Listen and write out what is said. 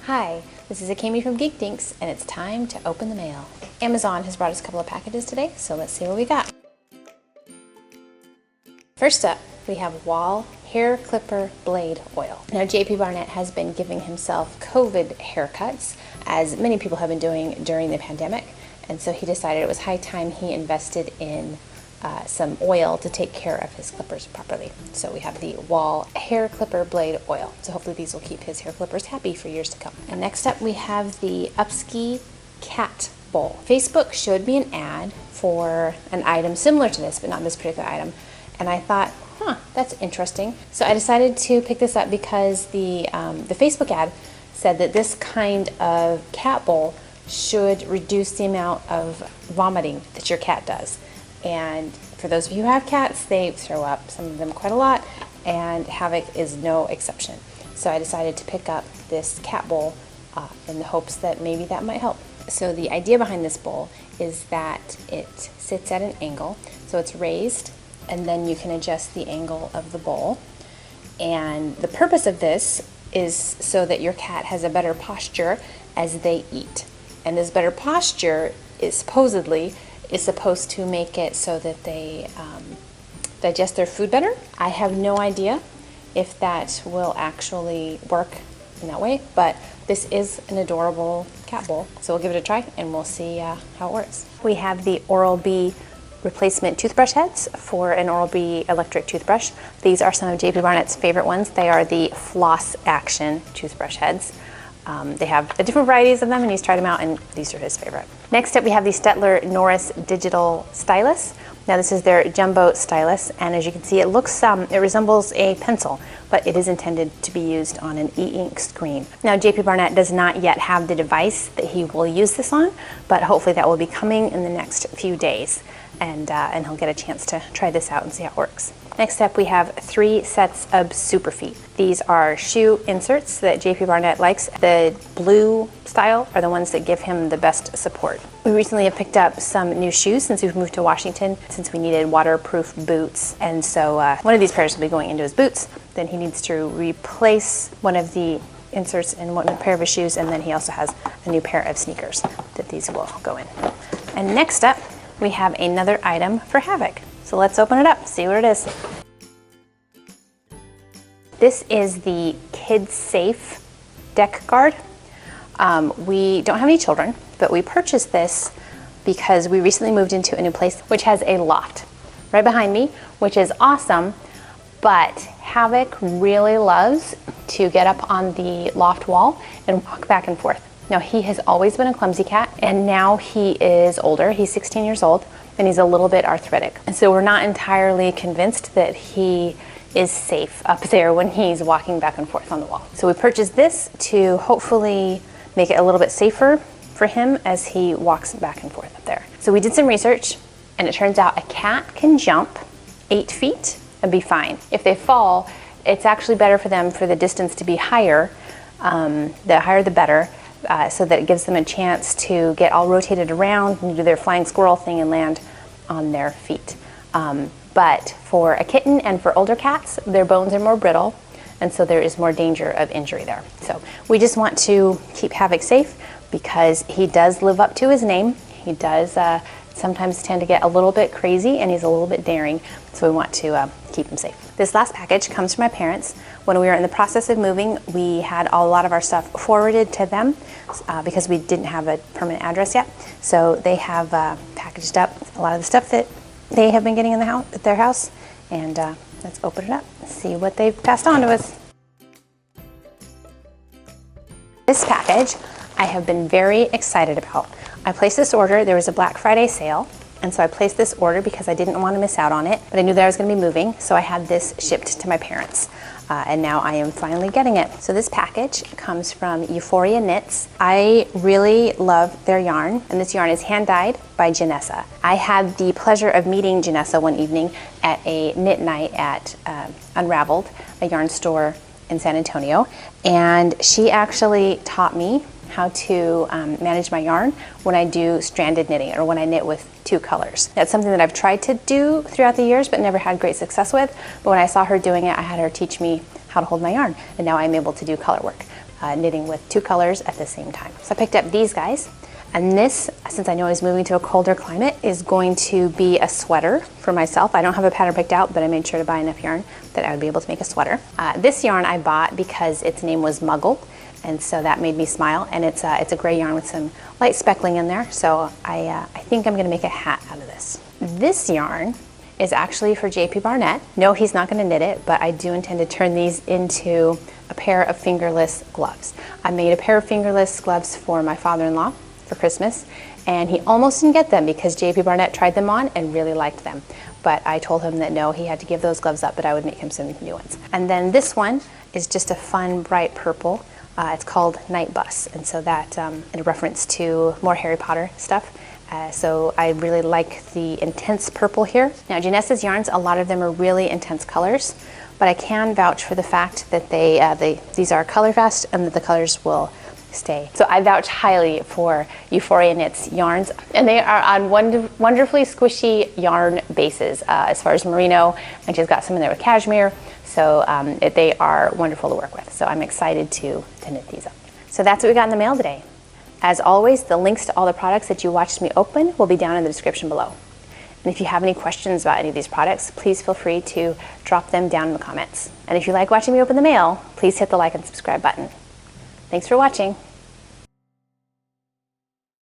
Hi, this is Akemi from Geek Dinks, and it's time to open the mail. Amazon has brought us a couple of packages today, so let's see what we got. First up, we have Wahl Hair Clipper Blade Oil. Now, JP Barnett has been giving himself COVID haircuts, as many people have been doing during the pandemic, and so he decided it was high time he invested in some oil to take care of his clippers properly. So we have the Wahl Hair Clipper Blade Oil. So hopefully these will keep his hair clippers happy for years to come. And next up we have the Upski Cat Bowl. Facebook showed me an ad for an item similar to this, but not this particular item. And I thought, that's interesting. So I decided to pick this up because the Facebook ad said that this kind of cat bowl should reduce the amount of vomiting that your cat does. And for those of you who have cats, they throw up, some of them quite a lot, and Havoc is no exception. So I decided to pick up this cat bowl in the hopes that maybe that might help. So the idea behind this bowl is that it sits at an angle, so it's raised, and then you can adjust the angle of the bowl. And the purpose of this is so that your cat has a better posture as they eat. And this better posture is supposed to make it so that they digest their food better. I have no idea if that will actually work in that way, but this is an adorable cat bowl. So we'll give it a try and we'll see how it works. We have the Oral-B replacement toothbrush heads for an Oral-B electric toothbrush. These are some of JP Barnett's favorite ones. They are the Floss Action toothbrush heads. They have different varieties of them, and he's tried them out, and these are his favorite. Next up, we have the Stettler Norris Digital Stylus. Now, this is their jumbo stylus, and as you can see, it resembles a pencil, but it is intended to be used on an e-ink screen. Now, JP Barnett does not yet have the device that he will use this on, but hopefully that will be coming in the next few days, and he'll get a chance to try this out and see how it works. Next up, we have 3 sets of Super Feet. These are shoe inserts that JP Barnett likes. The blue style are the ones that give him the best support. We recently have picked up some new shoes since we've moved to Washington, since we needed waterproof boots. And so one of these pairs will be going into his boots. Then he needs to replace one of the inserts in one pair of his shoes, and then he also has a new pair of sneakers that these will go in. And next up, we have another item for Havoc. So let's open it up, see what it is. This is the Kidsafe deck guard. We don't have any children, but we purchased this because we recently moved into a new place which has a loft right behind me, which is awesome, but Havoc really loves to get up on the loft wall and walk back and forth. Now, he has always been a clumsy cat, and now he is older. He's 16 years old, and he's a little bit arthritic. And so we're not entirely convinced that he is safe up there when he's walking back and forth on the wall. So we purchased this to hopefully make it a little bit safer for him as he walks back and forth up there. So we did some research, and it turns out a cat can jump 8 feet and be fine. If they fall, it's actually better for them for the distance to be higher. The higher the better. So that it gives them a chance to get all rotated around and do their flying squirrel thing and land on their feet. But for a kitten and for older cats, their bones are more brittle, and so there is more danger of injury there. So we just want to keep Havoc safe because he does live up to his name. He does sometimes tend to get a little bit crazy, and he's a little bit daring, so we want to keep him safe. This last package comes from my parents. When we were in the process of moving, we had a lot of our stuff forwarded to them because we didn't have a permanent address yet. So they have packaged up a lot of the stuff that they have been getting in the house, at their house, and let's open it up and see what they've passed on to us. This package I have been very excited about. I placed this order. There was a Black Friday sale, and so I placed this order because I didn't want to miss out on it, but I knew that I was going to be moving, so I had this shipped to my parents. And now I am finally getting it. So this package comes from Euphoria Knits. I really love their yarn, and this yarn is hand-dyed by Janessa. I had the pleasure of meeting Janessa one evening at a knit night at Unraveled, a yarn store in San Antonio, and she actually taught me how to manage my yarn when I do stranded knitting or when I knit with 2 colors. That's something that I've tried to do throughout the years but never had great success with. But when I saw her doing it, I had her teach me how to hold my yarn, and now I'm able to do color work. knitting with 2 colors at the same time. So I picked up these guys. And this, since I know I was moving to a colder climate, is going to be a sweater for myself. I don't have a pattern picked out, but I made sure to buy enough yarn that I would be able to make a sweater. This yarn I bought because its name was Muggle, and so that made me smile. And it's a gray yarn with some light speckling in there, so I think I'm gonna make a hat out of this. This yarn is actually for JP Barnett. No, he's not gonna knit it, but I do intend to turn these into a pair of fingerless gloves. I made a pair of fingerless gloves for my father-in-law for Christmas, and he almost didn't get them because JP Barnett tried them on and really liked them. But I told him that no, he had to give those gloves up, but I would make him some new ones. And then this one is just a fun, bright purple. It's called Night Bus, and so that in reference to more Harry Potter stuff. So I really like the intense purple here. Now Janessa's yarns, a lot of them are really intense colors, but I can vouch for the fact that these are color fast and that the colors will stay. So I vouch highly for Euphoria Knits yarns, and they are on wonderfully squishy yarn bases as far as merino, and she's got some in there with cashmere, so they are wonderful to work with. So I'm excited to knit these up. So that's what we got in the mail today. As always, the links to all the products that you watched me open will be down in the description below. And if you have any questions about any of these products, please feel free to drop them down in the comments. And if you like watching me open the mail, please hit the like and subscribe button. Thanks for watching.